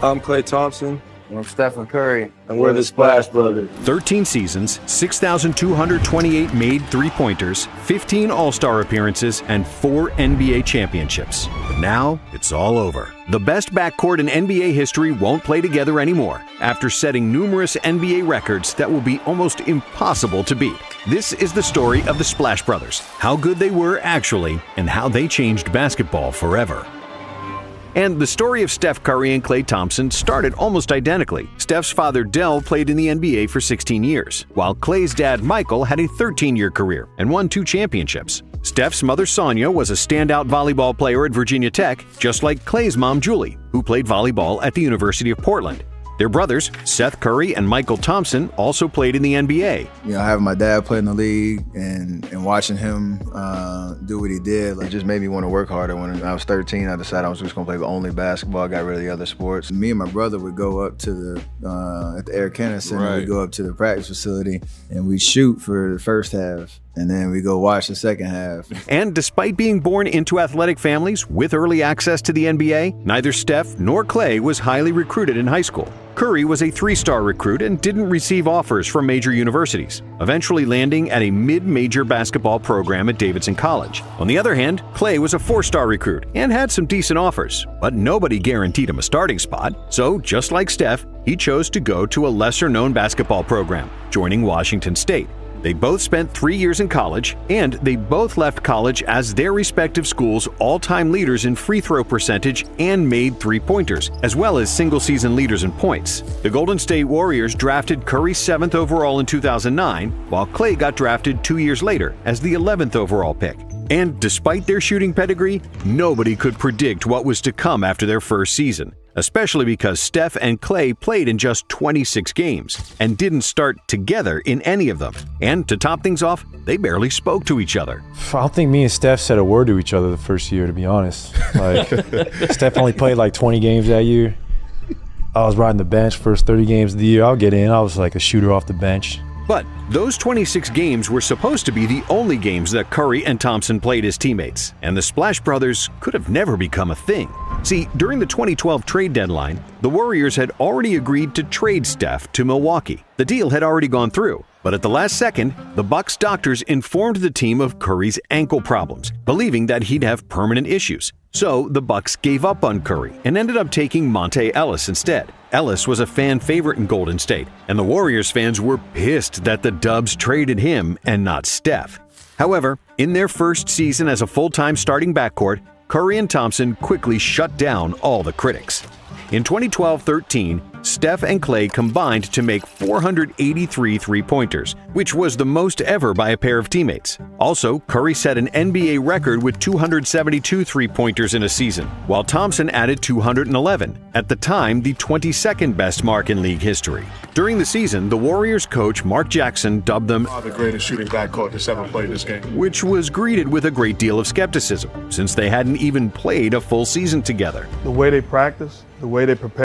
I'm Klay Thompson. I'm Steph and Klay. And we're the Splash Brothers. 13 seasons, 6,228 made three-pointers, 15 All-Star appearances, and 4 NBA championships. But now, it's all over. The best backcourt in NBA history won't play together anymore after setting numerous NBA records that will be almost impossible to beat. This is the story of the Splash Brothers, how good they were actually, and how they changed basketball forever. And the story of Steph Curry and Klay Thompson started almost identically. Steph's father, Dell, played in the NBA for 16 years, while Klay's dad, Michael, had a 13-year career and won 2 championships. Steph's mother, Sonia, was a standout volleyball player at Virginia Tech, just like Klay's mom, Julie, who played volleyball at the University of Portland. Their brothers, Seth Curry and Michael Thompson, also played in the NBA. Having my dad play in the league and watching him do what he did, it just made me want to work harder. When I was 13, I decided I was just going to play only basketball. I got rid of the other sports. Me and my brother would go up to at the Air Canada Center, we'd go up to the practice facility, and we'd shoot for the first half. And then we go watch the second half. And despite being born into athletic families with early access to the NBA, neither Steph nor Klay was highly recruited in high school. Curry was a 3-star recruit and didn't receive offers from major universities, eventually landing at a mid-major basketball program at Davidson College. On the other hand, Klay was a 4-star recruit and had some decent offers, but nobody guaranteed him a starting spot. So, just like Steph, he chose to go to a lesser-known basketball program, joining Washington State. They both spent 3 years in college, and they both left college as their respective schools' all-time leaders in free throw percentage and made three-pointers, as well as single-season leaders in points. The Golden State Warriors drafted Curry 7th overall in 2009, while Klay got drafted 2 years later as the 11th overall pick. And despite their shooting pedigree, nobody could predict what was to come after their first season, especially because Steph and Klay played in just 26 games and didn't start together in any of them. And to top things off, they barely spoke to each other. I don't think me and Steph said a word to each other the first year, to be honest. Steph only played like 20 games that year. I was riding the bench first 30 games of the year. I'll get in. I was like a shooter off the bench. But those 26 games were supposed to be the only games that Curry and Thompson played as teammates, and the Splash Brothers could have never become a thing. See, during the 2012 trade deadline, the Warriors had already agreed to trade Steph to Milwaukee. The deal had already gone through, but at the last second, the Bucks doctors informed the team of Curry's ankle problems, believing that he'd have permanent issues. So the Bucks gave up on Curry and ended up taking Monte Ellis instead. Ellis was a fan favorite in Golden State, and the Warriors fans were pissed that the Dubs traded him and not Steph. However, in their first season as a full-time starting backcourt, Curry and Thompson quickly shut down all the critics. In 2012-13, Steph and Klay combined to make 483 three-pointers, which was the most ever by a pair of teammates. Also, Curry set an NBA record with 272 three-pointers in a season, while Thompson added 211, at the time the 22nd best mark in league history. During the season, the Warriors coach Mark Jackson dubbed them the greatest shooting backcourt that's ever played this game, which was greeted with a great deal of skepticism, since they hadn't even played a full season together. The way they practice, the way they prepare.